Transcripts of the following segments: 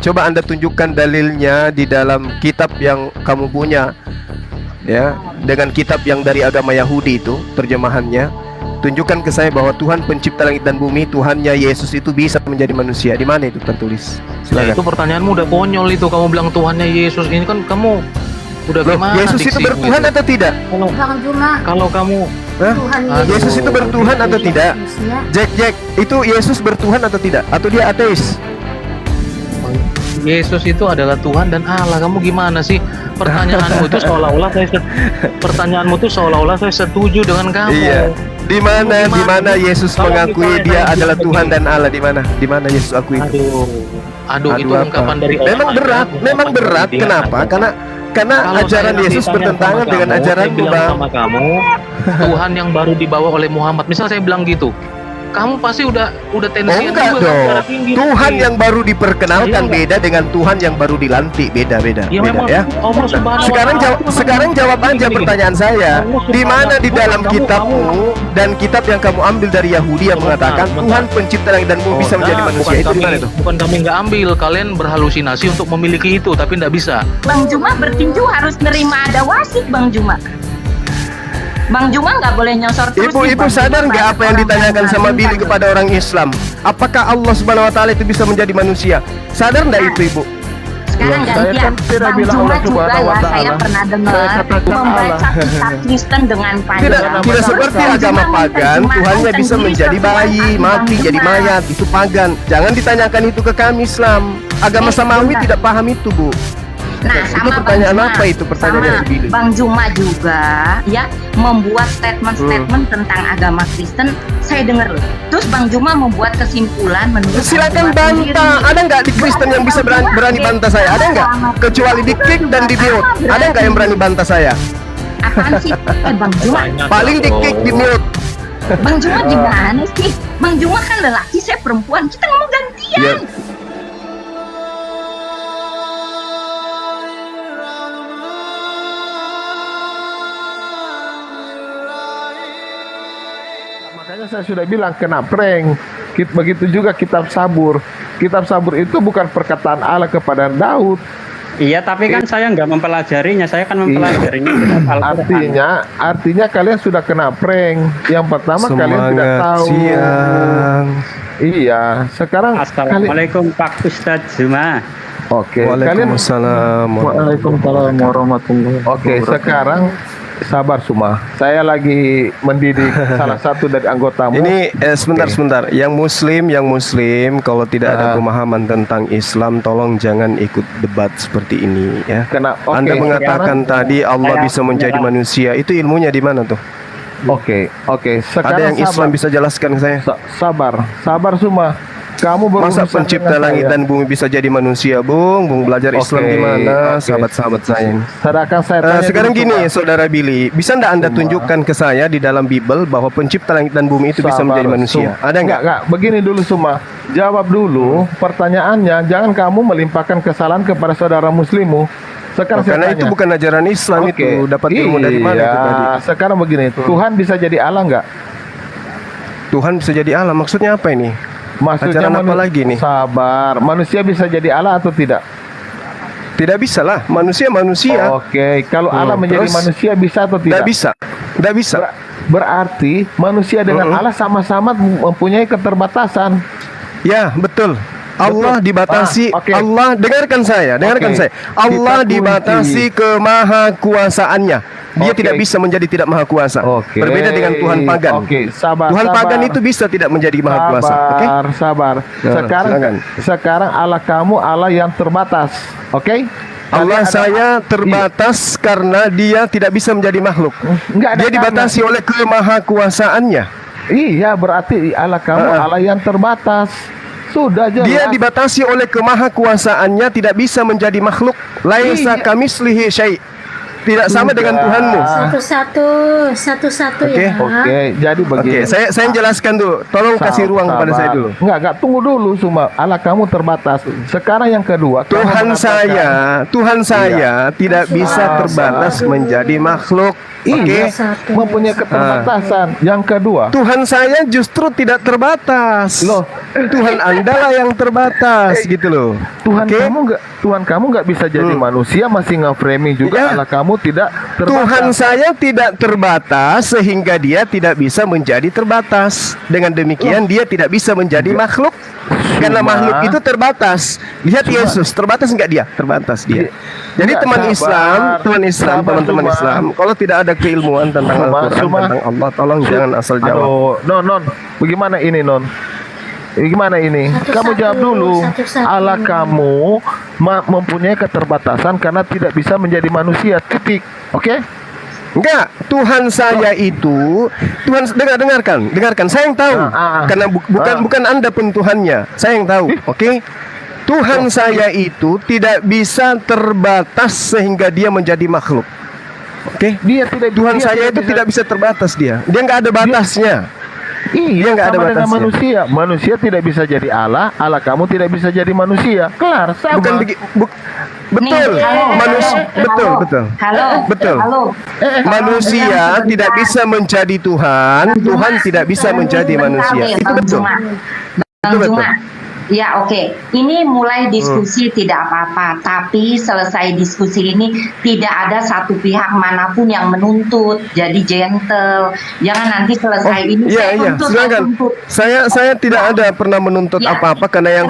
Coba Anda tunjukkan dalilnya di dalam kitab yang kamu punya, ya, dengan kitab yang dari agama Yahudi itu terjemahannya. Tunjukkan ke saya bahwa Tuhan pencipta langit dan bumi, Tuhannya Yesus itu bisa menjadi manusia. Di mana itu tertulis? Nah, itu pertanyaanmu udah konyol itu. Kamu bilang Tuhannya Yesus, ini kan kamu udah gimana? Yesus itu bertuhan atau tidak? Kalau kamu Tuhan Yesus itu bertuhan atau tidak? Jack, itu Yesus bertuhan atau tidak? Atau dia ateis? Yesus itu adalah Tuhan dan Allah. Kamu gimana sih? Pertanyaanmu itu seolah-olah saya setuju dengan kamu. Iya. Di mana Yesus mengakui dia adalah Tuhan dan Allah? Di mana Yesus akui itu? Aduh, itu ungkapan dari orang. Memang berat. Kenapa? Karena ajaran Yesus bertentangan dengan ajaranmu, Bang. Sama kamu, Tuhan yang baru dibawa oleh Muhammad. Misal saya bilang gitu, kamu pasti udah tensi. Enggak dong. Tuhan yang baru diperkenalkan beda dengan Tuhan yang baru dilantik, beda ya. Sekarang jawab aja pertanyaan saya. Di mana di dalam kitabmu dan kitab yang kamu ambil dari Yahudi yang mengatakan Tuhan pencipta langit dan bumi bisa menjadi manusia, itu di mana itu? Bukan kami nggak ambil, kalian berhalusinasi untuk memiliki itu, tapi nggak bisa. Bang Juma bertinju harus nerima ada wasit, Bang Juma. Bang Juma nggak boleh nyosor terus. Ibu sadar nggak apa yang ditanyakan sama Billy kepada orang Islam? Apakah Allah Subhanahu Wa Taala itu bisa menjadi manusia? Sadar nggak itu, Ibu? Sekarang gantian, Bang Juma juga ya, saya pernah dengar membaca kitab Kristen dengan panjang. Tidak seperti agama pagan, Tuhannya bisa menjadi bayi, mati, jadi mayat, itu pagan. Jangan ditanyakan itu ke kami Islam. Agama Samawi tidak paham itu, Bu. Nah, itu pertanyaan apa itu? Pertanyaan dari Bang Juma juga ya membuat statement tentang agama Kristen. Saya dengar loh. Terus Bang Juma membuat kesimpulan menurut. Silakan bantah. Ada nggak di Kristen yang bisa berani bantah saya? Ada nggak? Kecuali di kick dan di mute. Ada nggak yang berani bantah saya? Apaan sih, Bang Juma? Paling di kick, di mute. Bang Juma gimana sih? Bang Juma kan lelaki, saya perempuan. Kita ngomong gantian. Ya. Makanya saya sudah bilang kena prank. Begitu juga kitab Sabur. Kitab Sabur itu bukan perkataan Allah kepada Daud. Iya, tapi kan saya nggak mempelajarinya. Saya kan mempelajarinya. Artinya kalian sudah kena prank. Yang pertama kalian tidak tahu. Siang. Iya, sekarang Assalamualaikum Pak Ustadz Juma. Oke, Waalaikumsalam. Waalaikumsalam warahmatullahi wabarakatuh. Oke, sekarang sabar Suma. Saya lagi mendidik salah satu dari anggotamu. Ini sebentar. Yang muslim kalau tidak ada pemahaman tentang Islam, tolong jangan ikut debat seperti ini ya. Anda mengatakan tadi Allah bisa menjadi manusia. Itu ilmunya di mana tuh? Oke. Ada yang Islam bisa jelaskan ke saya? Sabar Suma. Kamu masa pencipta langit dan bumi bisa jadi manusia, Bung belajar Islam di mana, sahabat-sahabat saya? Sekarang gini, Saudara Billy, bisa ndak Anda tunjukkan ke saya di dalam Bible bahwa pencipta langit dan bumi itu bisa menjadi manusia? Ada nggak? Begini dulu Suma, jawab dulu pertanyaannya. Jangan kamu melimpahkan kesalahan kepada saudara muslimmu. Karena itu bukan ajaran Islam. Itu dapat ilmu dari mana itu tadi? Sekarang begini, Tuhan bisa jadi Allah nggak? Tuhan bisa jadi Allah, maksudnya apa ini? Maksudnya apa lagi nih? Sabar. Manusia bisa jadi Allah atau tidak? Tidak bisa lah. Manusia. Oke. Kalau Allah menjadi manusia bisa atau tidak? Tidak bisa. Berarti manusia dengan Allah sama-sama mempunyai keterbatasan. Ya, betul. Allah dibatasi. Allah, dengarkan saya. Allah dibatasi kemahakuasaannya. Dia tidak bisa menjadi tidak maha kuasa. Berbeda dengan Tuhan pagan. Tuhan pagan itu bisa tidak menjadi maha kuasa. Sabar. Sekarang Allah kamu Allah yang terbatas. Allah saya terbatas karena dia tidak bisa menjadi makhluk. Dia dibatasi oleh kemahakuasaannya. Iya, berarti Allah kamu Allah yang terbatas. Sudah jelas. Dia dibatasi oleh kemahakuasaannya, tidak bisa menjadi makhluk. Laisa kamitslihi syai'. Tidak sama dengan Tuhanmu. Satu-satu ya. Oke, jadi begini. Saya jelaskan dulu. Tolong kasih ruang kepada saya dulu. Enggak, tunggu dulu Suma. Allah kamu terbatas. Sekarang yang kedua, Tuhan saya tidak bisa terbatas menjadi makhluk. Iya, mempunyai keterbatasan. Yang kedua, Tuhan saya justru tidak terbatas. Loh. Tuhan Anda lah yang terbatas gitu loh. Tuhan Oke? kamu nggak bisa jadi manusia, masih nge-framing juga Iya. Allah kamu tidak terbatas. Tuhan saya tidak terbatas sehingga dia tidak bisa menjadi terbatas. Dengan demikian dia tidak bisa menjadi makhluk. Karena makhluk itu terbatas. Lihat Yesus, terbatas nggak dia? Terbatas dia. Jadi Nggak, teman sabar. Islam, Sabar, teman-teman Cuma. Islam, kalau tidak ada keilmuan tentang Al-Quran, tentang Allah, tolong jangan asal jawab. Aduh, non, bagaimana ini non? Gimana ini? Kamu jawab dulu. Allah kamu mempunyai keterbatasan karena tidak bisa menjadi manusia. Titik. Oke? Enggak, Tuhan saya itu dengarkan. Saya yang tahu. Karena bukan Anda pun Tuhannya. Saya yang tahu. Oke? Tuhan saya itu tidak bisa terbatas sehingga dia menjadi makhluk. Oke? Tuhan saya itu tidak bisa terbatas dia. Dia nggak ada batasnya. Iya, nggak ada sama dengan batasnya. manusia. Manusia tidak bisa jadi Allah, Allah kamu tidak bisa jadi manusia. Kelar, sama. Bukan betul. Nih, halo. Betul. Halo. Betul. Halo. Manusia tidak bisa menjadi Tuhan, Tuhan tidak bisa menjadi manusia. Itu betul. Bang Betul. Juma. Ya, oke. Ini mulai diskusi tidak apa-apa, tapi selesai diskusi ini tidak ada satu pihak manapun yang menuntut. Jadi gentle. Jangan nanti selesai ini Iya, silakan. Saya tidak ada pernah menuntut Ya. apa-apa karena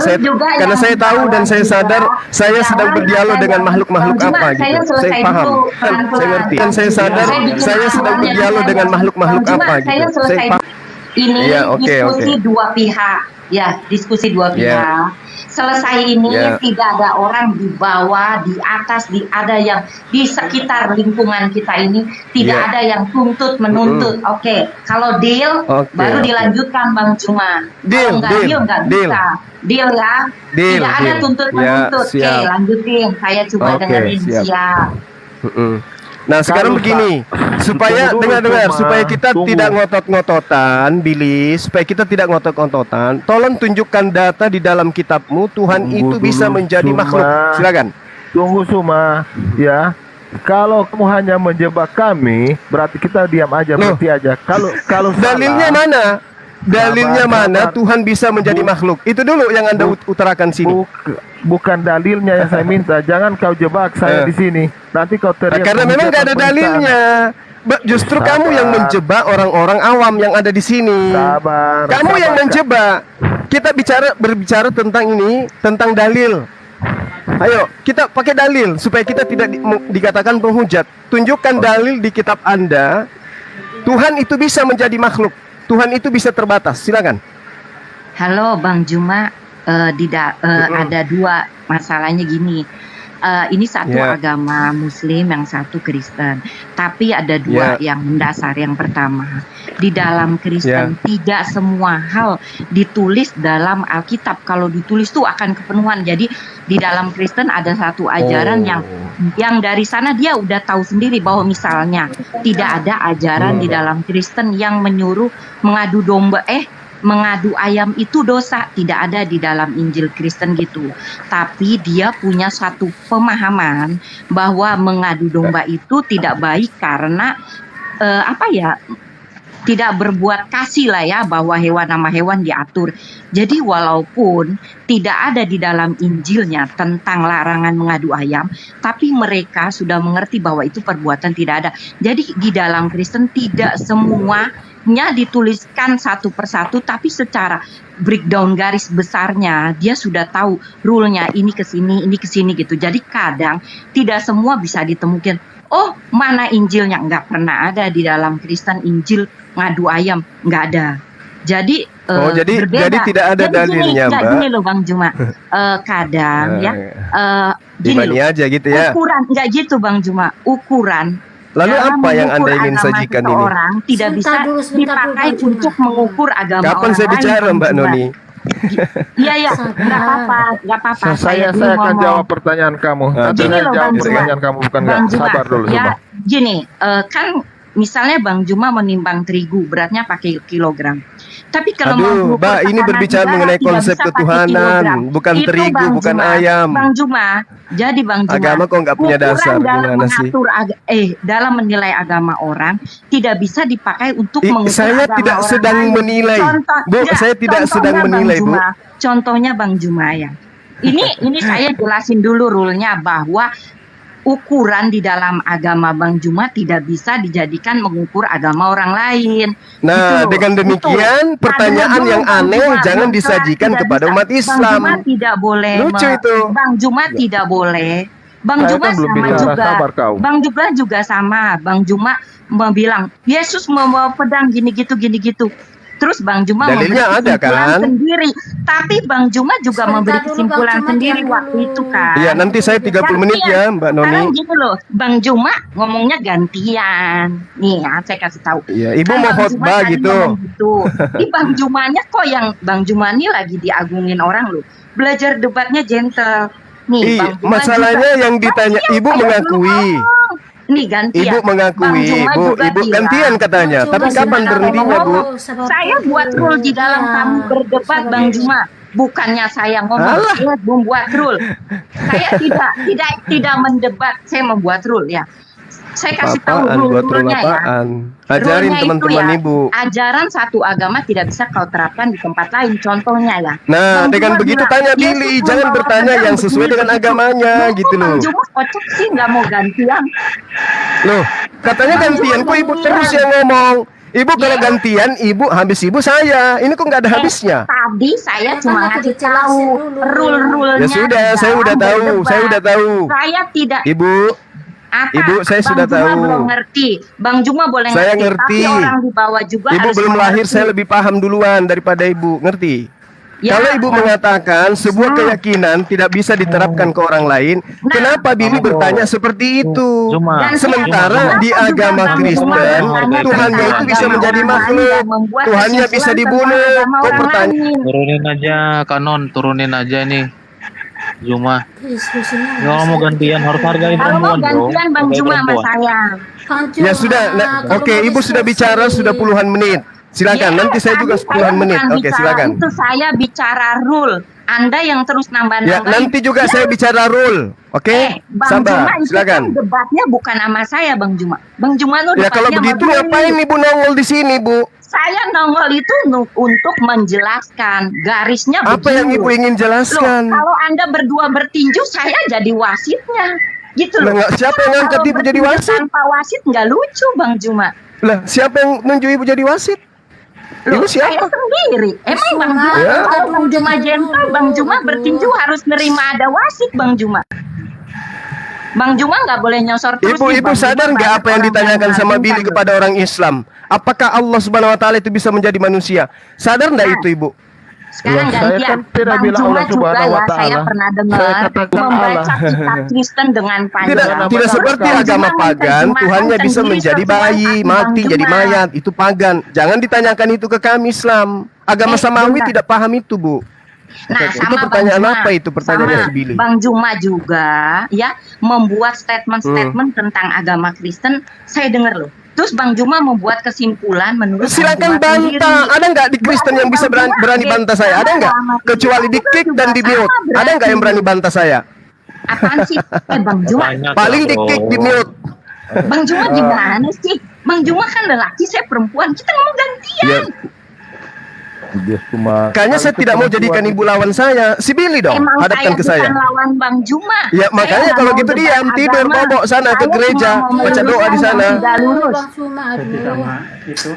karena saya tahu dan saya sadar saya sedang berdialog dengan makhluk-makhluk apa gitu. Saya paham. Saya ngerti. Dan saya sadar saya sedang berdialog dengan makhluk-makhluk apa gitu. Saya paham. Ini Iya, oke, diskusi dua pihak. Ya, diskusi dua pihak. Selesai ini tidak ada orang di bawah, di atas, ada yang di sekitar lingkungan kita ini tidak ada yang tuntut menuntut. Oke, kalau deal baru dilanjutkan Bang Juma. Kalau nggak bisa. Deal ya. Tidak ada tuntut menuntut. Oke, lanjutin. Saya coba dengerin. Siap. Nah sekarang begini, supaya dengar supaya kita tidak ngotot-ngototan, Billy, supaya kita tidak ngotot-ngototan, tolong tunjukkan data di dalam kitabmu Tuhan itu bisa menjadi makhluk. Silakan. Tunggu Suma, ya. Kalau kamu hanya menjebak kami, berarti kita diam aja, berhenti aja. Kalau dalilnya mana? Dalilnya mana Tuhan bisa menjadi makhluk? Itu dulu yang Anda utarakan sini. Bukan dalilnya yang saya minta. Jangan kau jebak saya di sini. Nanti kau teriak. Karena memang nggak ada dalilnya. Justru kamu yang menjebak orang-orang awam yang ada di sini. Kamu yang menjebak. Kita berbicara tentang ini, tentang dalil. Ayo, kita pakai dalil supaya kita tidak dikatakan penghujat. Tunjukkan dalil di kitab Anda. Tuhan itu bisa menjadi makhluk. Tuhan itu bisa terbatas. Silakan. Halo Bang Juma, ada dua masalahnya gini. Ini satu agama Muslim, yang satu Kristen. Tapi ada dua yang mendasar. Yang pertama, di dalam Kristen tidak semua hal ditulis dalam Alkitab. Kalau ditulis tuh akan kepenuhan. Jadi di dalam Kristen ada satu ajaran yang dari sana dia udah tahu sendiri bahwa misalnya tidak ada ajaran di dalam Kristen yang menyuruh mengadu domba mengadu ayam itu dosa, tidak ada di dalam Injil Kristen gitu. Tapi dia punya satu pemahaman bahwa mengadu domba itu tidak baik karena tidak berbuat kasih lah ya, bahwa hewan sama hewan diatur. Jadi walaupun tidak ada di dalam Injilnya tentang larangan mengadu ayam, tapi mereka sudah mengerti bahwa itu perbuatan tidak ada. Jadi di dalam Kristen tidak semuanya dituliskan satu persatu, tapi secara breakdown garis besarnya dia sudah tahu rule-nya, ini ke sini gitu. Jadi kadang tidak semua bisa ditemukan. Oh, mana Injilnya? Nggak pernah ada di dalam Kristen Injil ngadu ayam, nggak ada. Jadi berbeda. Jadi tidak ada dalilnya, Mbak. Gini loh Bang Juma, kadang gini loh, aja gitu ya. ukuran nggak gitu Bang Juma, ukuran. Lalu apa yang Anda ingin sajikan ini? Orang tidak bisa dipakai untuk mengukur agama Kapan orang saya lain, bicara Bang Mbak Juma. Noni? Iya, nggak apa-apa. Saya akan jawab pertanyaan kamu. Gini loh, jawab Bang Juma. pertanyaan kamu, bukan nggak. Bang Juma, Sabar dulu, ya, Suma. gini, kan misalnya Bang Juma menimbang terigu, beratnya pakai kilogram. Tapi kalau Aduh, Mbak, ini berbicara mengenai konsep ketuhanan, bukan terigu, bukan ayam. Bang Juma, jadi Bang Juma, agama kok nggak punya dasar, dalam gimana sih? dalam menilai agama orang tidak bisa dipakai untuk mengukur saya agama tidak orang sedang lain. menilai, Bu. Saya tidak sedang menilai, Bu. Contohnya Bang Juma ya. Ini saya jelasin dulu rule-nya bahwa ukuran di dalam agama Bang Juma tidak bisa dijadikan mengukur agama orang lain. Nah, Gitu. dengan demikian Itu. pertanyaan yang Bang aneh Juma, jangan Bang disajikan tidak kepada bisa. umat Islam. Bang Juma tidak boleh. Lucu itu. Bang Juma tidak boleh. Bang Saya Juma kan belum sama bicara, juga. sabar kau. Bang juga sama. Bang Juma bilang Yesus membawa pedang gini gitu. Terus Bang Juma Dalilnya memberi ada, kesimpulan kan? sendiri. Tapi Bang Juma juga Sebentar memberi dulu, kesimpulan Bang Juma, sendiri diam waktu dulu. itu kan. Iya, nanti saya 30 menit ya, Mbak Noni. Sekarang gini loh, Bang Juma ngomongnya gantian. Nih ya, saya kasih tahu. Iya, Ibu Kan mau Bang Juma khotbah tadi gitu. ngomong gitu. Di Bang Jumanya kok yang Bang Juma ini lagi diagungin orang loh. Belajar debatnya gentle. Nih, Bang Juma masalahnya juga. yang ditanya, Gantian, Ibu saya mengakui. belum ngomong. Nih gantian. Ibu mengakui, Bang Juma Bu. juga Ibu bilang, gantian katanya. Bang Tapi Juma kapan sudah berhentinya, Bu? ngomong. Saya buat rule di dalam kamu berdebat Bang Juma. Bukannya saya ngomong, Alah. saya membuat rule. Saya tidak mendebat, saya membuat rule ya. Saya kasih tahu Apaan buat rule rule-nya ya. apaan? Ajarin Rule-nya itu teman-teman ya, Ibu. ajaran satu agama tidak bisa kau terapkan di tempat lain. Contohnya ya. Nah, Bang dengan Juma begitu bilang, tanya Yesus Billy, jangan membawa bertanya pedang yang sesuai begini, dengan begitu. agamanya Loh, gitu Bang loh. Juma kocak sih nggak mau gantian. Loh, katanya gantian, kok Ibu terus yang ngomong. Ibu kalau gantian, Ibu habis Ibu saya. Ini kok nggak ada habisnya? Tadi saya Ya, cuma kan ngasih dijelasin tahu dulu. rule-rule-nya. Ya sudah, di saya dalam udah tahu, berdebat. saya udah tahu. Saya tidak Ibu, apa? Ibu, saya Bang sudah Juma tahu. belum ngerti. Bang Juma boleh Saya ngerti, ngerti. tapi orang di bawah juga Ibu harus belum lahir, mengerti. saya lebih paham duluan daripada Ibu, ngerti? Ya, Kalau Ibu mengatakan sebuah keyakinan tidak bisa diterapkan ke orang lain, kenapa Billy bertanya seperti itu? Juma. Dan Sementara di siapa juga agama Bang Kristen, Juma bertanya Tuhannya tentang itu bisa agama menjadi orang lain makhluk. dan membuat Tuhannya bisa kesimpulan dibunuh. tentang agama Kok orang bertanya? lain. Turunin aja kanon, turunin aja nih. Juma. Diskusinya Kalau mau gantian harus hargai Kalau mau perempuan, bro. gantian Bang Hargai Juma sama perempuan. saya. Bang Juma, Ya sudah, kalau oke, mau Ibu sudah diskusi. bicara sudah puluhan menit. Silakan, Ya, nanti saya juga tadi puluhan menit. bukan Oke, bicara silakan. Itu saya bicara rule. Anda yang terus Ya, nambah-nambahin. nanti juga saya bicara rule. Oke, Bang Juma sabar, itu silakan. kan debatnya bukan sama saya, Bang Juma. Bang Juma tuh Ya kalau debatnya begitu sama ngapain Billy. Ibu nongol di sini, Bu? Saya nongol itu untuk menjelaskan garisnya Apa yang begini. Ibu ingin Loh, jelaskan? kalau Anda berdua bertinju, saya jadi wasitnya. Gitu Lah, loh. nggak- siapa yang ngangkat Kalau Ibu jadi bertinju wasit? Tanpa wasit nggak lucu, Bang Juma. Lah, siapa yang nunjuk Ibu jadi wasit? Loh, Ibu saya siapa? sendiri. Emang Bang Juma, Ya. kalau Bang Juma gentle, Bang Juma bertinju harus nerima ada wasit, Bang Juma. Bang Juma nggak boleh nyosor terus. nih, Ibu Bang sadar Juma nggak banyak apa yang orang ditanyakan sama mengagungkan Billy loh. kepada orang Islam? Apakah Allah Subhanahu Wa Taala itu bisa menjadi manusia? Sadar nggak Nah, itu, Ibu? Sekarang Loh, saya gantian. kan tidak Bang bilang Juma Allah juga Subhanahu wa ya, Ta'ala. saya pernah dengar Saya katakan membaca Allah. kitab Kristen dengan panjang. Tidak, tidak seperti Bang agama Juma pagan, menerjemahkan Tuhannya bisa sendiri menjadi sesuai bayi, hati mati Bang jadi Juma. mayat. Itu pagan. Jangan ditanyakan itu ke kami Islam. Agama Samawi benar. tidak paham itu, Bu. Nah, Itu sama pertanyaan Bang Juma, apa itu pertanyaannya sama si Billy? Bang Juma juga ya membuat statement-statement tentang agama Kristen. Saya dengar loh. Terus Bang Juma membuat kesimpulan menurut Silakan Bang Juma bantah. sendiri. Ada nggak di Kristen yang bisa berani bantah saya? Ada nggak? Kecuali di kick dan di mute. Ada nggak yang berani bantah saya? Apaan sih? Bang Juma. Banyak Paling di loh. kick, di mute. Bang Juma gimana sih? Bang Juma kan lelaki, saya perempuan. Kita ngomong gantian. Ya, Dia cuma kayaknya saya tidak mau jadikan Ibu lawan saya. Si Billy dong, Emang hadapkan ke bukan saya. lawan Bang Juma. Ya, Saya makanya nggak kalau mau gitu debat diam, tidur, agama. bobok sana ke Saya gereja, cuma mau baca doa di meluruskan sana. yang tidak lurus. Bang Juma, aduh.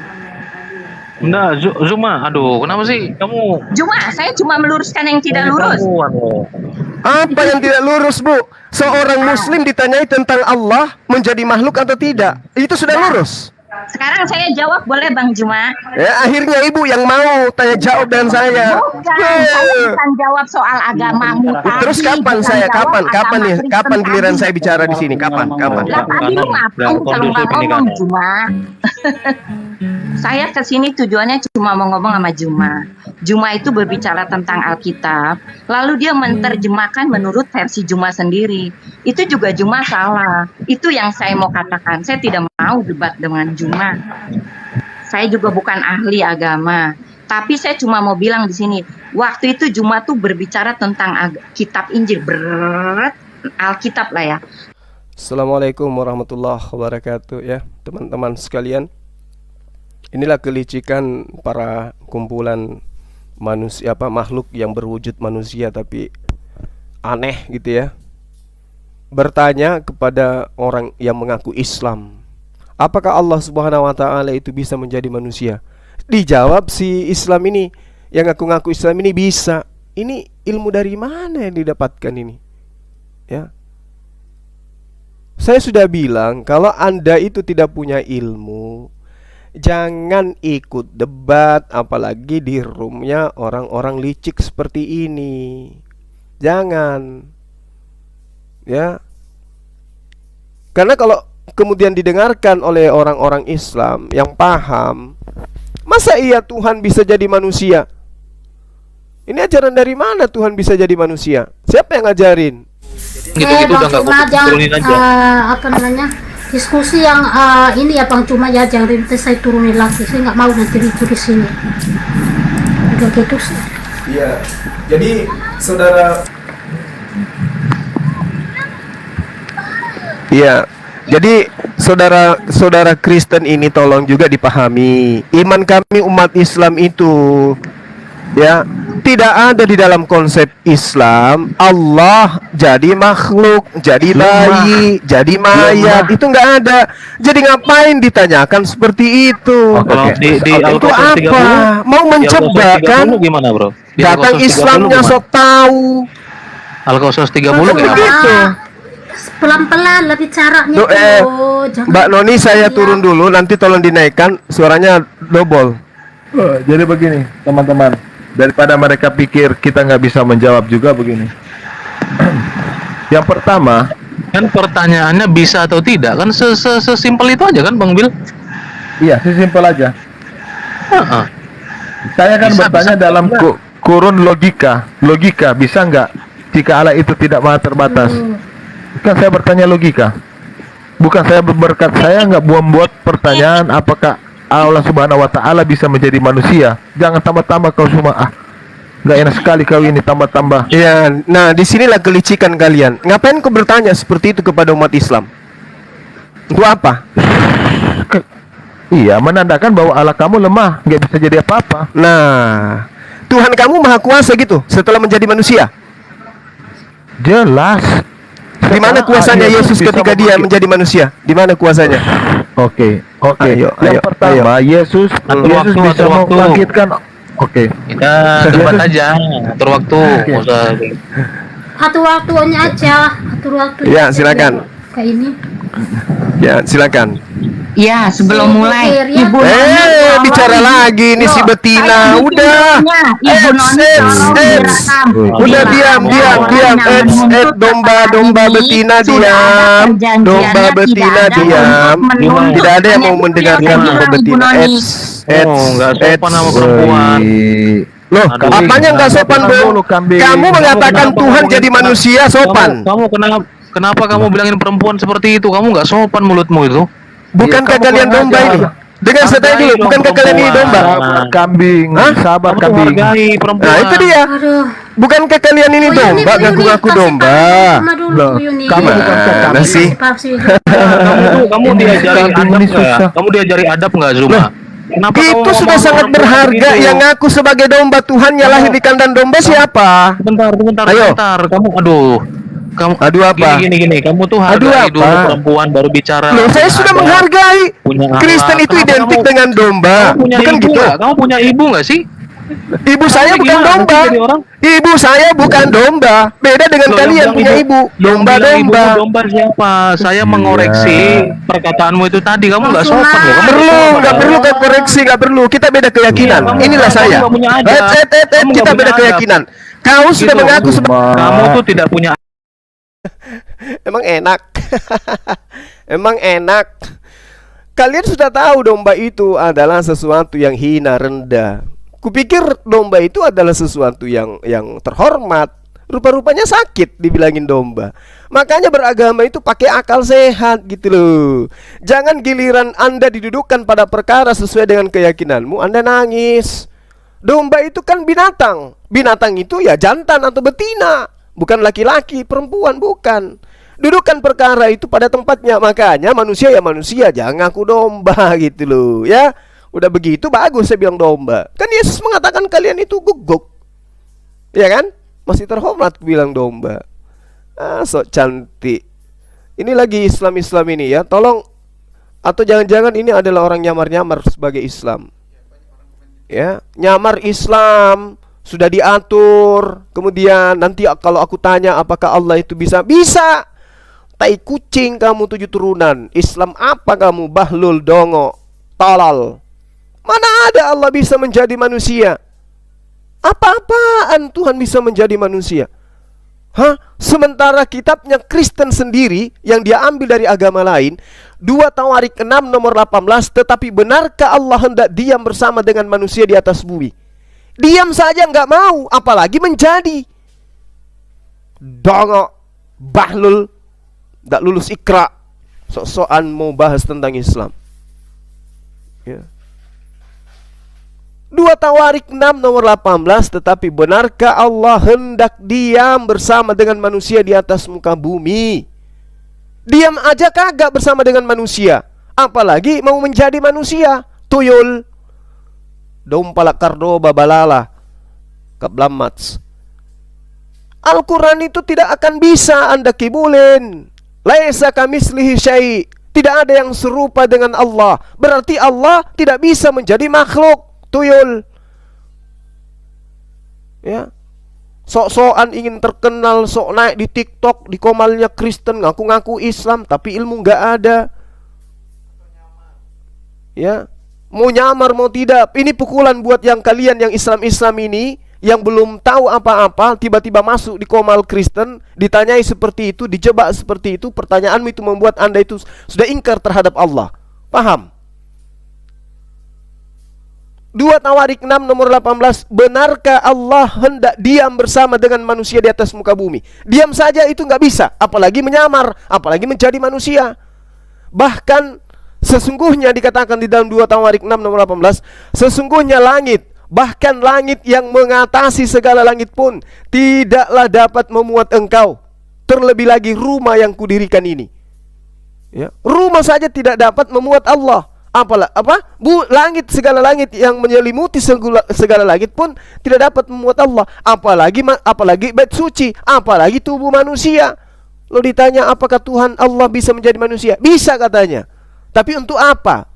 Enggak, Zuma, aduh, kenapa sih kamu Juma, saya cuma meluruskan yang tidak lurus. perempuan loh? Apa yang tidak lurus, Bu? Seorang muslim ditanyai tentang Allah menjadi makhluk atau tidak. Itu sudah lurus. Sekarang saya jawab boleh Bang Juma? Ya, akhirnya Ibu yang mau tanya jawab dengan saya. Bukan, saya bukan jawab soal agamamu tadi. Terus kapan bukan saya? jawab Kapan nih? agama Kapan Kristen giliran tadi. saya bicara di sini? Kapan? Lah tadi lu ngapain kalau nggak ngomong Juma? Saya kesini tujuannya cuma mau ngomong sama Juma. Juma itu berbicara tentang Alkitab, lalu dia menerjemahkan menurut versi Juma sendiri. Itu juga Juma salah. Itu yang saya mau katakan. Saya tidak mau debat dengan Juma. Saya juga bukan ahli agama. Tapi saya cuma mau bilang di sini, waktu itu Juma tuh berbicara tentang kitab Injil, Alkitab lah ya. Assalamualaikum warahmatullahi wabarakatuh ya teman-teman sekalian. Inilah kelicikan para kumpulan manusia, makhluk yang berwujud manusia tapi aneh gitu ya. Bertanya kepada orang yang mengaku Islam, apakah Allah Subhanahu wa taala itu bisa menjadi manusia? Dijawab si Islam ini, yang ngaku-ngaku Islam ini bisa. Ini ilmu dari mana yang didapatkan ini? Ya. Saya sudah bilang, kalau Anda itu tidak punya ilmu, jangan ikut debat, apalagi di roomnya orang-orang licik seperti ini. Jangan. Ya. Karena kalau kemudian didengarkan oleh orang-orang Islam yang paham, masa iya Tuhan bisa jadi manusia? Ini ajaran dari mana Tuhan bisa jadi manusia? Siapa yang ngajarin? Gitu-gitu udah nggak Cuma turunin aja. apa namanya, diskusi yang ini ya Bang, cuma ya jangan nanti saya turunin lagi. Saya nggak mau nanti itu di sini. Udah gitu sih. Iya. Jadi saudara. Iya. Jadi saudara-saudara Kristen ini tolong juga dipahami. Iman kami umat Islam itu ya tidak ada di dalam konsep Islam Allah jadi makhluk, jadi bayi, jadi mayat. Itu nggak ada. Jadi ngapain ditanyakan seperti itu? Kalau di Itu Al-Qasas 30, apa? Mau mencoba kan? Gimana bro? Di Datang Al-Qasas 30 Islamnya gimana? sok tahu. Al-Qasas 30 gimana? Begitu. Pelan-pelan lebih caranya Tuh, jangan Mbak Noni, saya turun dulu, nanti tolong dinaikkan suaranya double. Jadi begini teman-teman, daripada mereka pikir kita nggak bisa menjawab juga begini. Yang pertama, Kan pertanyaannya bisa atau tidak, kan sesimpel itu aja kan Bang Bil? iya sesimpel aja. Heeh. Saya kan Bisa, bertanya bisa. dalam kurun logika bisa nggak jika Allah itu tidak maha terbatas? Kan saya bertanya logika, bukan saya berkat. Saya nggak buat pertanyaan apakah Allah Subhanahu Wa Taala bisa menjadi manusia. Jangan tambah-tambah kau semua. Nggak enak sekali kau ini tambah-tambah. Ya, nah disinilah kelicikan kalian. Ngapain kau bertanya seperti itu kepada umat Islam? Untuk apa? Iya, menandakan bahwa Allah kamu lemah, nggak bisa jadi apa-apa. Nah, Tuhan kamu maha kuasa gitu setelah menjadi manusia. Jelas. Di mana kuasanya Yesus ketika dia menjadi manusia? Di mana kuasanya? Oke. Ayo, Yang pertama, Yesus bisa waktu. membangkitkan. Oke. Kita debat aja, atur waktu. Nggak usah. atur waktunya aja, atur waktu. Ya, silakan. Kayak ini. Ya, silakan. Ya, sebelum mulai, Ibu Bicara lagi ini si Betina. Udah. Ibu Noni tolong direkam. Udah diam. Domba betina diam. Domba betina diam. Tidak ada yang mau mendengarkan domba betina. Nggak sopan sama perempuan. Loh, Aduh, apanya nggak sopan, Bro? Kamu mengatakan Tuhan jadi manusia sopan. Kamu kenapa kamu bilangin perempuan seperti itu? Kamu nggak sopan mulutmu itu. Bukankah kalian domba ini? Dengan saya dulu, bukankah kalian ini domba? Sabar kambing, sabar Kamu kambing. menghargai perempuan. Nah, itu dia. Aduh. Bukankah kalian ini domba? Ngaku-ngaku domba. Loh, kamu bukan Nah, sih. Kamu diajari Kambing adab ini nggak? susah. Kamu diajari adab nggak, Zuma? Kenapa kamu Itu sudah ngomong sangat perempuan berharga. begitu? Yang ngaku sebagai domba, Tuhan yang lahir di kandang domba siapa? Bentar. Ayo. Kamu Aduh apa? Gini. Kamu tuh Aduh, hargai dulu apa? perempuan baru bicara. Loh, saya Punya sudah adab, menghargai. punya akhlak. Kristen itu Kenapa identik kamu- dengan domba. Kamu punya Bukan ibu gitu. nggak? Kamu punya ibu nggak sih? Ibu saya Kamu bukan gimana domba. sih jadi orang? Ibu saya bukan domba. Beda dengan Loh, kalian yang punya bilang ibu. yang bilang Domba-domba. ibumu domba siapa? Saya mengoreksi perkataanmu itu tadi. Kamu nggak sopan loh. Kamu Perlu, nggak perlu kau koreksi, nggak perlu. Kita beda keyakinan. Iya, kamu Inilah kamu saya. nggak punya adab. Kamu Kita nggak beda punya adab. keyakinan. Kau sudah Gitu. mengaku Kamu tuh tidak punya. Emang enak. Emang enak. Kalian sudah tahu domba itu adalah sesuatu yang hina, rendah. Kupikir domba itu adalah sesuatu yang terhormat. Rupa-rupanya sakit dibilangin domba. Makanya beragama itu pakai akal sehat gitu loh. Jangan giliran Anda didudukkan pada perkara sesuai dengan keyakinanmu, Anda nangis. Domba itu kan binatang. Binatang itu ya jantan atau betina, bukan laki-laki, perempuan, bukan. Dudukkan perkara itu pada tempatnya. Makanya manusia ya manusia, jangan ngaku domba gitu loh ya. Udah begitu bagus saya bilang domba. Kan Yesus mengatakan kalian itu guguk, ya kan? Masih terhormat bilang domba. Sok cantik. Ini lagi Islam ini ya. Tolong, atau jangan-jangan ini adalah orang nyamar-nyamar sebagai Islam. Ya, nyamar Islam sudah diatur. Kemudian nanti kalau aku tanya apakah Allah itu bisa? Bisa. Tai kucing kamu 7 turunan. Islam apa kamu? Bahlul, dongo, tolol. Mana ada Allah bisa menjadi manusia? Apa-apaan Tuhan bisa menjadi manusia? Hah? Sementara kitabnya Kristen sendiri yang dia ambil dari agama lain, 2 Tawarik 6 nomor 18, tetapi benarkah Allah hendak diam bersama dengan manusia di atas bumi? Diam saja nggak mau, apalagi menjadi. Dongo, bahlul, nggak lulus ikra, sok-sokan mau bahas tentang Islam. Ya. 2 Tawarik 6 nomor 18, tetapi benarkah Allah hendak diam bersama dengan manusia di atas muka bumi? Diam aja kagak bersama dengan manusia, apalagi mau menjadi manusia. Tuyul dompala kardoba balala kablamats. Al-Quran itu tidak akan bisa Anda kibulin. Laisa kamislihi syai'. Tidak ada yang serupa dengan Allah. Berarti Allah tidak bisa menjadi makhluk. Tuyul. Ya. Sok-sokan ingin terkenal, sok naik di TikTok, di komalnya Kristen, ngaku-ngaku Islam, tapi ilmu nggak ada. Ya. Mau nyamar mau tidak. Ini pukulan buat yang kalian yang Islam-Islam ini, yang belum tahu apa-apa, tiba-tiba masuk di komal Kristen, ditanyai seperti itu, dijebak seperti itu. Pertanyaanmu itu membuat Anda itu sudah ingkar terhadap Allah. Paham? 2 Tawarik 6 nomor 18, benarkah Allah hendak diam bersama dengan manusia di atas muka bumi? Diam saja itu nggak bisa, apalagi menyamar, apalagi menjadi manusia. Bahkan sesungguhnya dikatakan di dalam 2 Tawarik 6 nomor 18, sesungguhnya langit, bahkan langit yang mengatasi segala langit pun tidaklah dapat memuat engkau, terlebih lagi rumah yang kudirikan ini. Ya, rumah saja tidak dapat memuat Allah. Langit, segala langit yang menyelimuti segala langit pun tidak dapat memuat Allah. Apalagi bait suci, apalagi tubuh manusia. Lo ditanya apakah Tuhan Allah bisa menjadi manusia? Bisa katanya. Tapi untuk apa?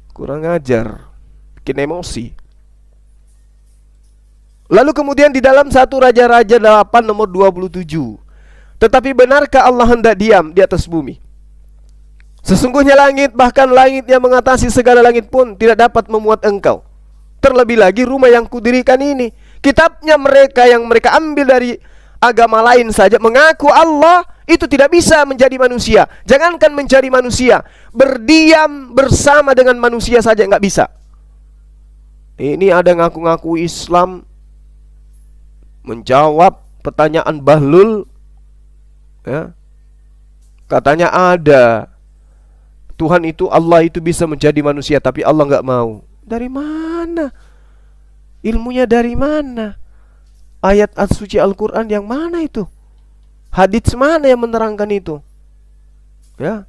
Kurang ajar, bikin emosi. Lalu kemudian di dalam 1 Raja-Raja 8 nomor 27, tetapi benarkah Allah hendak diam di atas bumi? Sesungguhnya langit, bahkan langit yang mengatasi segala langit pun tidak dapat memuat engkau, terlebih lagi rumah yang kudirikan ini. Kitabnya mereka yang mereka ambil dari agama lain saja mengaku Allah itu tidak bisa menjadi manusia. Jangankan menjadi manusia, berdiam bersama dengan manusia saja nggak bisa. Ini ada ngaku-ngaku Islam menjawab pertanyaan Bahlul, ya. Katanya ada Tuhan itu, Allah itu bisa menjadi manusia, tapi Allah nggak mau. Dari mana? Ilmunya dari mana? Ayat suci Al-Quran yang mana itu? Hadits mana yang menerangkan itu? Ya.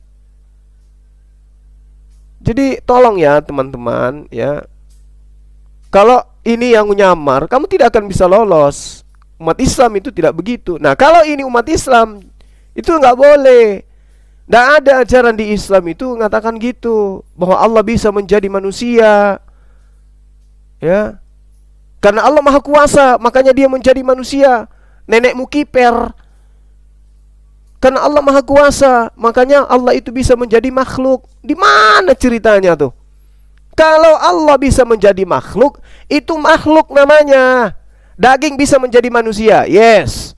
Jadi tolong ya teman-teman ya. Kalau ini yang nyamar, kamu tidak akan bisa lolos. Umat Islam itu tidak begitu. Nah, kalau ini umat Islam, itu nggak boleh. Tidak ada ajaran di Islam itu mengatakan gitu, bahwa Allah bisa menjadi manusia. Ya. Karena Allah Maha Kuasa, makanya dia menjadi manusia. Nenekmu kiper. Karena Allah Maha Kuasa, makanya Allah itu bisa menjadi makhluk. Di mana ceritanya tuh? Kalau Allah bisa menjadi makhluk, itu makhluk namanya. Daging bisa menjadi manusia, yes.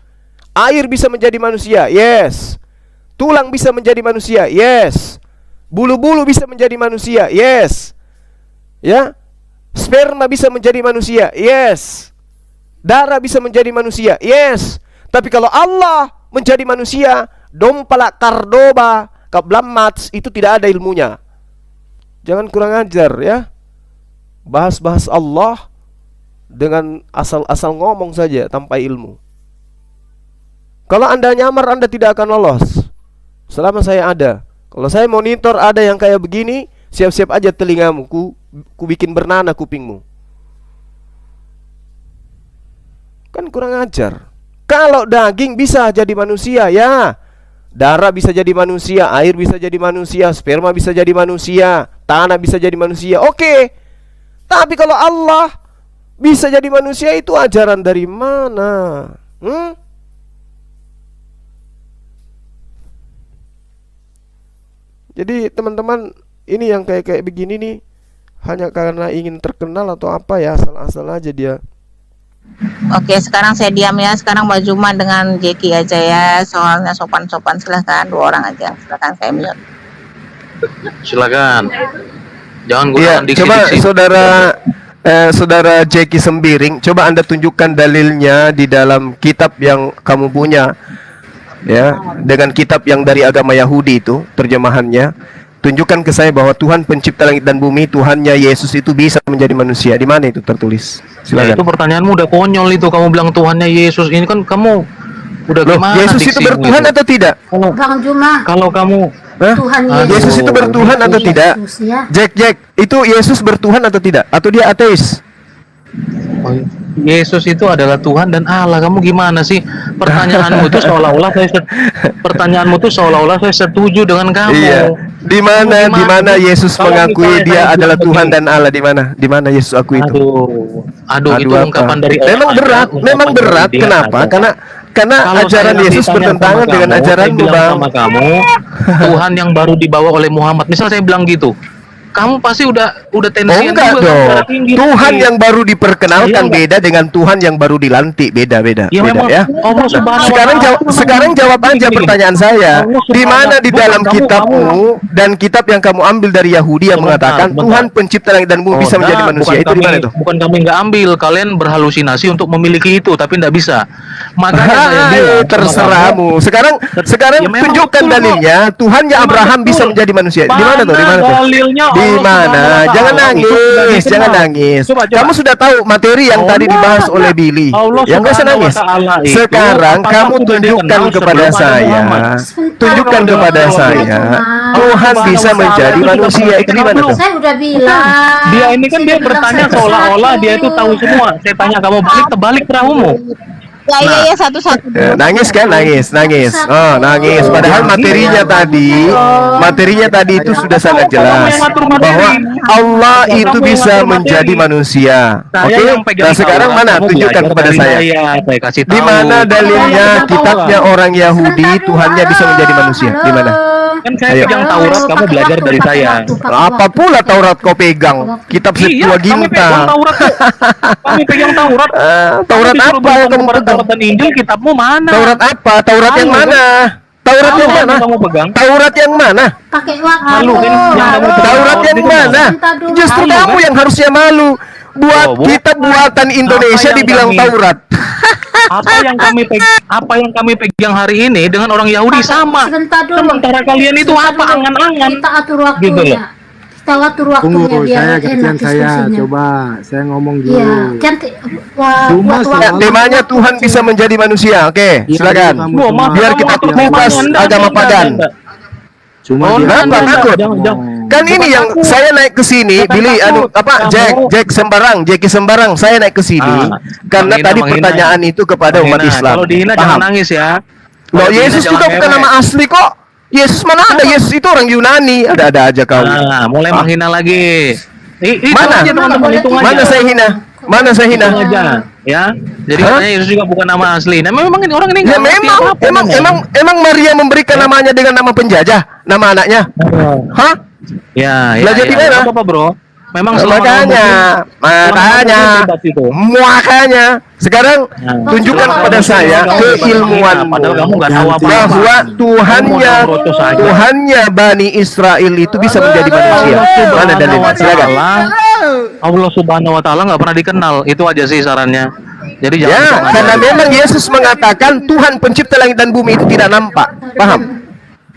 Air bisa menjadi manusia, yes. Tulang bisa menjadi manusia, yes. Bulu-bulu bisa menjadi manusia, yes. Ya, sperma bisa menjadi manusia, yes. Darah bisa menjadi manusia, yes. Tapi kalau Allah menjadi manusia, dompala kardoba, kablamats, itu tidak ada ilmunya. Jangan kurang ajar ya. Bahas-bahas Allah dengan asal-asal ngomong saja tanpa ilmu. Kalau Anda nyamar, Anda tidak akan lolos selama saya ada. Kalau saya monitor ada yang kayak begini, siap-siap aja telingamu, ku bikin bernana kupingmu. Kan kurang ajar. Kalau daging bisa jadi manusia, ya. Darah bisa jadi manusia, air bisa jadi manusia, sperma bisa jadi manusia, tanah bisa jadi manusia. Oke. Tapi kalau Allah bisa jadi manusia, itu ajaran dari mana? Jadi teman-teman, ini yang kayak begini nih hanya karena ingin terkenal atau apa ya, asal-asal aja dia. Oke, sekarang saya diam ya. Sekarang Mbak Juma dengan Jeki aja ya. Soalnya sopan-sopan, silahkan 2 orang aja. Silahkan saya mute. Silakan. Jangan Iya, gunakan diksi-diksi. coba saudara Jeki Sembiring, coba Anda tunjukkan dalilnya di dalam kitab yang kamu punya. Ya, dengan kitab yang dari agama Yahudi itu, terjemahannya. Tunjukkan ke saya bahwa Tuhan pencipta langit dan bumi, Tuhannya Yesus itu bisa menjadi manusia. Di mana itu tertulis? Ya, itu pertanyaanmu udah konyol itu. Kamu bilang Tuhannya Yesus. Ini kan kamu udah Loh, gimana? Yesus itu bertuhan atau tidak? Bang Juma, Kalau kamu Tuhan Yesus. Yesus itu bertuhan atau tidak? Yesus, ya. Jack, itu Yesus bertuhan atau tidak? Atau dia ateis? Yesus itu adalah Tuhan dan Allah. Kamu gimana sih? Pertanyaanmu itu seolah-olah saya setuju dengan kamu. Iya. Di mana Yesus Kalau mengakui misalnya dia saya adalah bilang Tuhan begini. dan Allah? Di mana Yesus akui itu? Aduh, itu apa? ungkapan dari orang. Memang berat, memang berat. Kenapa? Karena Kalau ajaran saya Yesus ditanya bertentangan sama dengan kamu, ajaranmu, saya bilang Bang. sama kamu, Tuhan yang baru dibawa oleh Muhammad. Misal saya bilang gitu, kamu pasti udah Oh tensian enggak juga dong. kan, tinggi. Tuhan yang baru diperkenalkan Iya, enggak. beda dengan Tuhan yang baru dilantik, beda Ya memang ya. Allah Subhanahu wa Sekarang Ta'ala jawab aja gini. pertanyaan saya. Allah Di mana di Bukan, dalam kamu- kitabmu dan kitab yang kamu ambil dari Yahudi yang Sebentar, mengatakan sebentar. Tuhan pencipta langit dan bumi bisa menjadi manusia, itu di mana itu? Bukan kami nggak ambil, kalian berhalusinasi untuk memiliki itu, tapi nggak bisa. Makanya saya bilang, Terserahmu. Sekarang Ya memang tunjukkan betul, dalilnya. Tuhannya Memang Abraham betul. bisa menjadi manusia. Di mana tuh? Di mana tuh? dalilnya Di Allah mana? Subhanahu wa Jangan Ta'ala. Itu sudah nangis, dikenal. jangan nangis. Coba. Kamu sudah tahu materi yang tadi Allah, dibahas oleh Billy. Allah Yang nggak usah Subhanahu wa nangis. Ta'ala itu Sekarang apakah kamu sudah tunjukkan dikenal kepada sebelum ada saya. Muhammad? Tunjukkan Sebentar, kepada Allah saya. Subhanahu Tuhan wa bisa Ta'ala menjadi itu sudah manusia. Itu di mana tuh? Saya udah bilang. Dia ini kan dia Saya bilang bertanya satu-satu. seolah-olah dia itu tahu semua. Saya tanya kamu balik terbalik perahumu. Ya, satu-satu. Nangis kan, nangis. Oh, nangis. Padahal materinya tadi itu sudah sangat jelas bahwa Allah itu bisa menjadi manusia. Oke. Nah, sekarang mana? Tunjukkan kepada saya. Saya kasih tahu. Di mana dalilnya kitabnya orang Yahudi Tuhannya bisa menjadi manusia? Di mana? Kan saya Ayo. pegang Taurat, kamu belajar dari saya. Apa pula Taurat kau pegang? Kitab Iya, kami pegang Septuaginta. Taurat. Kami pegang Taurat. Taurat Kami disuruh apa yang kamu kepada pegang? Taurat dan Injil, kitabmu mana? Taurat apa? Taurat yang Malu, mana? Taurat yang mana? Kamu pegang. Taurat yang mana? Pakai waktu. Malu kan? Yang kamu pegang. Taurat yang mana? Justru Malu, kamu kan? yang harusnya malu. Buat Oh, Bu. kitab buatan Indonesia Apa yang dibilang kami- Taurat. Apa yang kami pegang hari ini dengan orang Yahudi sama. Sebentar dulu. Sementara kalian itu Sebentar apa dulu. angan-angan? Kita atur Gitu loh. waktunya. Kita atur waktunya Tunggu, biar saya enak gantian saya. diskusinya. Coba saya ngomong dulu. Iya, ganti. Cuma buat soal- waktu. Temanya Tuhan bisa menjadi manusia. Oke, Iya, silakan. kamu Loh, semua. masa Biar kamu kita atur kupas temanya? agama pagan. Cuma Oh, dia- kenapa enggak, takut? jangan. Kan ini yang saya naik ke sini, Bukan Billy, takut. Kamu- Jeki Sembarang, saya naik ke sini karena menghina, tadi menghina. pertanyaan itu kepada umat Menghina. Islam. Kalau dihina Paham? jangan nangis ya. Loh, Kalau dihina Yesus jangan juga bukan mewek. nama asli kok. Yesus mana ada? Yesus itu orang Yunani. Ada aja kau. Mulai menghina lagi. Itu Mana? aja teman-teman, hitung aja. Mana saya hina? Mana saya hina? Hitung aja, ya. Jadi Hah? katanya Yesus juga bukan nama asli. Nah, memang ini orang ini Ya nggak ngerti apa-apa, memang Maria memberikan namanya dengan nama penjajah, nama anaknya. Hah? Ya, Belajar di mana? Apa, Bro? Memang makanya sekarang tunjukkan kepada saya keilmuan padahal kamu nggak tahu apa bahwa Tuhannya Bani Israel itu bisa menjadi manusia. Mana dalilnya? Silakan. Allah Subhanahu wa taala nggak pernah dikenal. Itu aja sih sarannya. Jadi jangan Ya, karena memang Yesus mengatakan Tuhan pencipta langit dan bumi itu tidak nampak. Paham?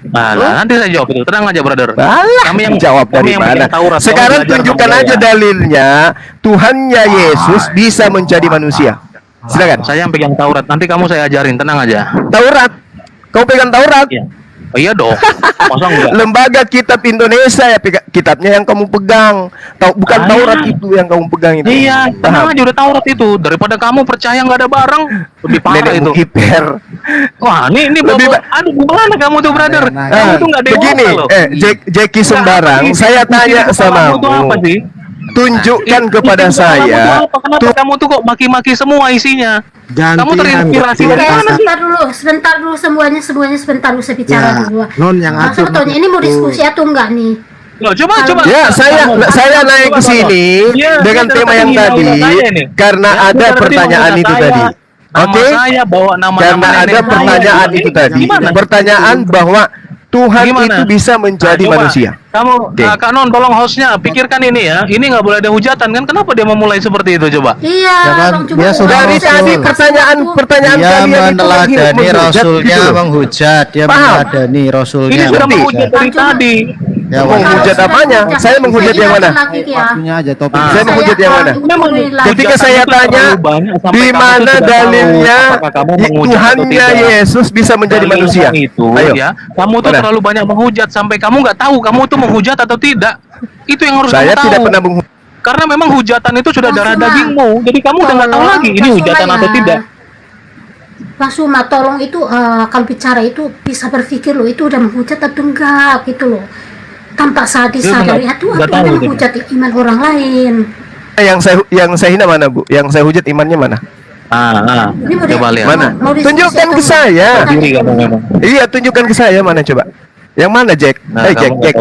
Nah, nanti saya jawab itu. Tenang aja, brother. Kami yang jawab dari mana? Sekarang tunjukkan aja dalilnya Tuhannya Yesus bisa menjadi manusia. Silakan. Saya yang pegang Taurat. Nanti kamu saya ajarin. Tenang aja. Taurat. Kau pegang Taurat? Iya. Oh, iya dong. Masa enggak? Lembaga Kitab Indonesia ya kitabnya yang kamu pegang. Bukan Taurat itu yang kamu pegang itu. Iya, tenang aja udah Taurat itu. Daripada kamu percaya nggak ada barang, lebih parah itu. Hiper. Wah, ini aduh gimana kamu tuh, brother? Kamu tuh nggak dewasa begini, loh. Jeki Sembarang, saya tanya sama kamu tuh apa sih? Tunjukkan kepada saya. Kenapa kamu tuh kok maki-maki semua isinya? Kamu terinspirasi dari mana sih? Sebentar dulu semuanya sebentar dulu saya bicara dulu. Non yang atur. Sebetulnya ini mau diskusi atau enggak nih? Loh, coba. Ya, saya naik ke sini dengan tema yang tadi karena ada pertanyaan itu tadi. Oke? Karena ada pertanyaan itu tadi. Pertanyaan bahwa Tuhan itu bisa menjadi manusia. Kamu, Kak Non, tolong hostnya pikirkan ini ya. Ini nggak boleh ada hujatan kan? Kenapa dia memulai seperti itu coba? Iya. Dari tadi pertanyaan dia kalian meneladani rasulnya menghujat, dia meneladani rasulnya. Ini sudah menghujat dari tadi. Ya, menghujat apanya? Saya menghujat yang mana? Aja topik. Saya menghujat yang mana? Ketika saya tanya di mana dalilnya Tuhannya Yesus bisa menjadi manusia? Ayo. Ya, kamu tuh terlalu banyak menghujat sampai kamu nggak tahu kamu tuh menghujat atau tidak. Itu yang harus kamu tahu. Saya tidak pernah menghujat. Karena memang hujatan itu sudah darah dagingmu. Jadi kamu udah nggak tahu lagi ini hujatan atau tidak. Mas Suma, tolong itu kalau bicara itu bisa berpikir loh, itu udah menghujat atau enggak gitu loh. Tampak sadis sadar ya tuh udah menghujat iman orang lain. Yang saya hina mana, Bu? Yang saya hujat imannya mana? Coba lihat. Mana? Tunjukkan ke saya. Iya, tunjukkan ke saya mana coba. Yang mana, Jack? Jack.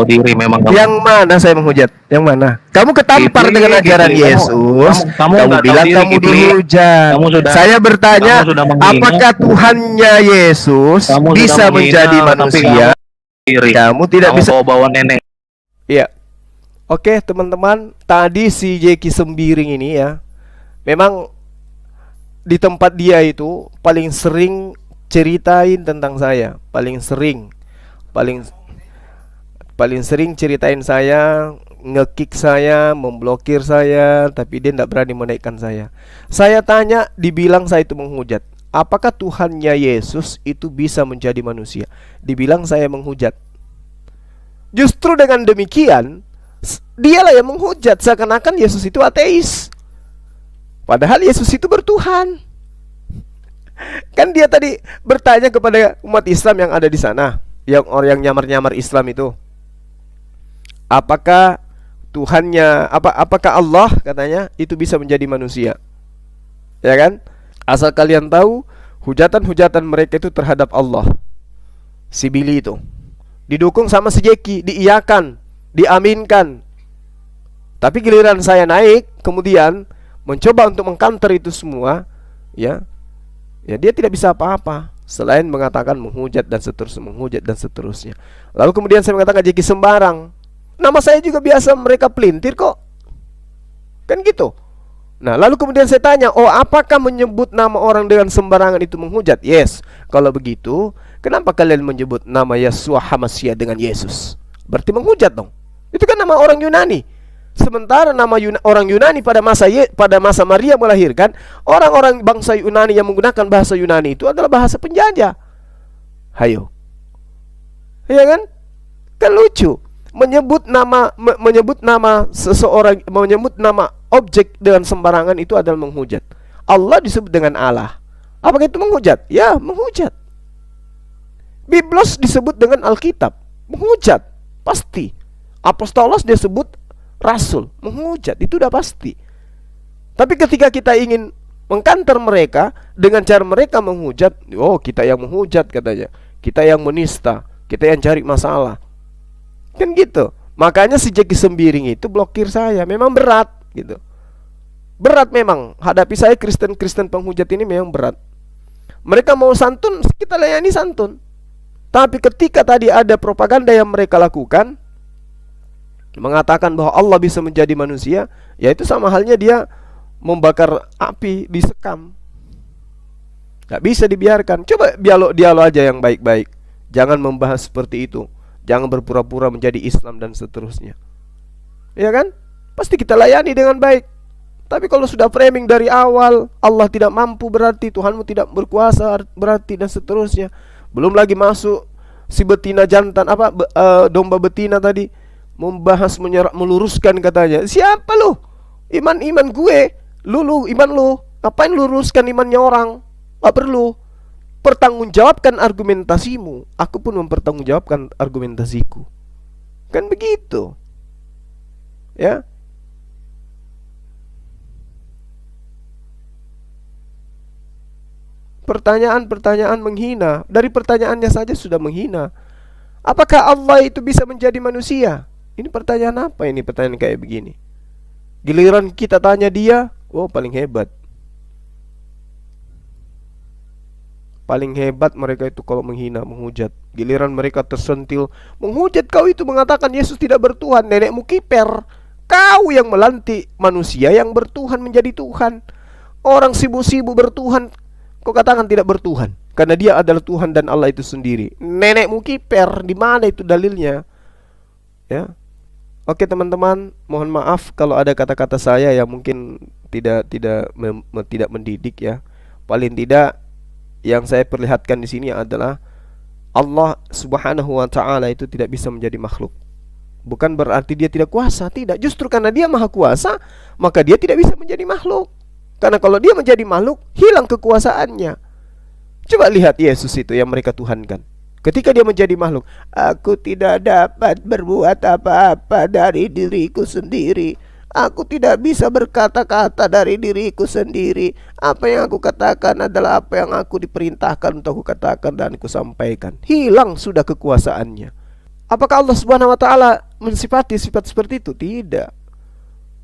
Yang mana saya menghujat? Yang mana? Kamu ketampar dengan ajaran Yesus. Kamu bilang kamu dihujat. Saya bertanya, apakah Tuhannya Yesus bisa menjadi manusia? Kamu tidak bisa bawa nenek. Iya. Oke, teman-teman, tadi si Jeki Sembiring ini ya, memang di tempat dia itu paling sering ceritain tentang saya, paling sering ceritain saya, nge-kick saya, memblokir saya, tapi dia tidak berani menaikkan saya. Saya tanya, dibilang saya itu menghujat. Apakah Tuhannya Yesus itu bisa menjadi manusia? Dibilang saya menghujat. Justru dengan demikian, dialah yang menghujat seakan-akan Yesus itu ateis. Padahal Yesus itu bertuhan. Kan dia tadi bertanya kepada umat Islam yang ada di sana, yang orang yang nyamar-nyamar Islam itu, apakah Tuhannya, apakah Allah katanya itu bisa menjadi manusia? Ya kan? Asal kalian tahu, hujatan-hujatan mereka itu terhadap Allah, si Billy itu didukung sama si Jeki, diiyakan, diaminkan. Tapi giliran saya naik, kemudian mencoba untuk mengcounter itu semua, ya dia tidak bisa apa-apa selain mengatakan menghujat dan seterusnya, Lalu kemudian saya mengatakan Jeki Sembarang. Nama saya juga biasa mereka pelintir kok. Kan gitu. Nah, lalu kemudian saya tanya, apakah menyebut nama orang dengan sembarangan itu menghujat? Yes. Kalau begitu, kenapa kalian menyebut nama Yeshua HaMashiach dengan Yesus? Berarti menghujat dong. Itu kan nama orang Yunani. Sementara nama orang Yunani pada masa Maria melahirkan, orang-orang bangsa Yunani yang menggunakan bahasa Yunani itu adalah bahasa penjajah. Hayo. Ya kan? Kan lucu. Menyebut nama seseorang, menyebut nama objek dengan sembarangan itu adalah menghujat. Allah disebut dengan Allah. Apakah itu menghujat? Ya, menghujat. Biblos disebut dengan Alkitab, menghujat, pasti. Apostolos disebut rasul, menghujat, itu udah pasti. Tapi ketika kita ingin mengkanter mereka dengan cara mereka menghujat, kita yang menghujat katanya, kita yang menista, kita yang cari masalah. Kan gitu. Makanya si Jeki Sembiring itu blokir saya. Memang berat gitu. Berat memang. Hadapi saya Kristen-Kristen penghujat ini memang berat. Mereka mau santun, kita layani santun. Tapi ketika tadi ada propaganda yang mereka lakukan, mengatakan bahwa Allah bisa menjadi manusia, ya itu sama halnya dia membakar api, disekam. Gak bisa dibiarkan. Coba dialog aja yang baik-baik. Jangan membahas seperti itu. Jangan berpura-pura menjadi Islam dan seterusnya. Ya kan? Pasti kita layani dengan baik. Tapi kalau sudah framing dari awal, Allah tidak mampu berarti, Tuhanmu tidak berkuasa berarti, dan seterusnya. Belum lagi masuk si betina jantan, domba betina tadi, membahas, meluruskan katanya. Siapa lu? Iman gue. Lu iman lu. Ngapain luruskan imannya orang? Gak perlu. Pertanggungjawabkan argumentasimu. Aku pun mempertanggungjawabkan argumentasiku. Kan begitu. Ya. Pertanyaan-pertanyaan menghina. Dari pertanyaannya saja sudah menghina. Apakah Allah itu bisa menjadi manusia? Ini pertanyaan apa ini? Pertanyaan kayak begini. Giliran kita tanya dia, oh paling hebat. Paling hebat mereka itu kalau menghina, menghujat. Giliran mereka tersentil, menghujat kau itu mengatakan Yesus tidak bertuhan, nenekmu kiper. Kau yang melantik manusia yang bertuhan menjadi Tuhan. Orang sibuk-sibuk bertuhan, kau katakan tidak bertuhan, karena dia adalah Tuhan dan Allah itu sendiri. Nenekmu kiper, di mana itu dalilnya? Ya. Oke teman-teman, mohon maaf kalau ada kata-kata saya yang mungkin tidak mendidik ya. Paling tidak yang saya perlihatkan di sini adalah Allah Subhanahu wa taala itu tidak bisa menjadi makhluk. Bukan berarti dia tidak kuasa, tidak. Justru karena dia maha kuasa, maka dia tidak bisa menjadi makhluk. Karena kalau dia menjadi makhluk, hilang kekuasaannya. Coba lihat Yesus itu yang mereka tuhankan. Ketika dia menjadi makhluk, aku tidak dapat berbuat apa-apa dari diriku sendiri. Aku tidak bisa berkata-kata dari diriku sendiri. Apa yang aku katakan adalah apa yang aku diperintahkan untuk aku katakan dan aku sampaikan. Hilang sudah kekuasaannya. Apakah Allah Subhanahu wa taala mensifati sifat seperti itu? Tidak.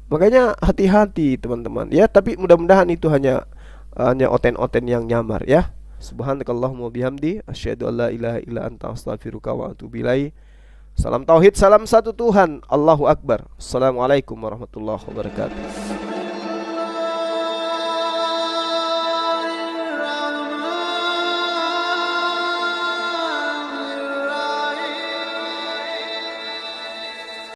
Makanya hati-hati teman-teman ya, tapi mudah-mudahan itu hanya oten-oten yang nyamar ya. Subhanakallahumma bihamdi asyhadu an la ilaha illa anta astaghfiruka wa atubu ilaik. Salam tauhid, salam satu Tuhan. Allahu akbar. Assalamualaikum warahmatullahi wabarakatuh.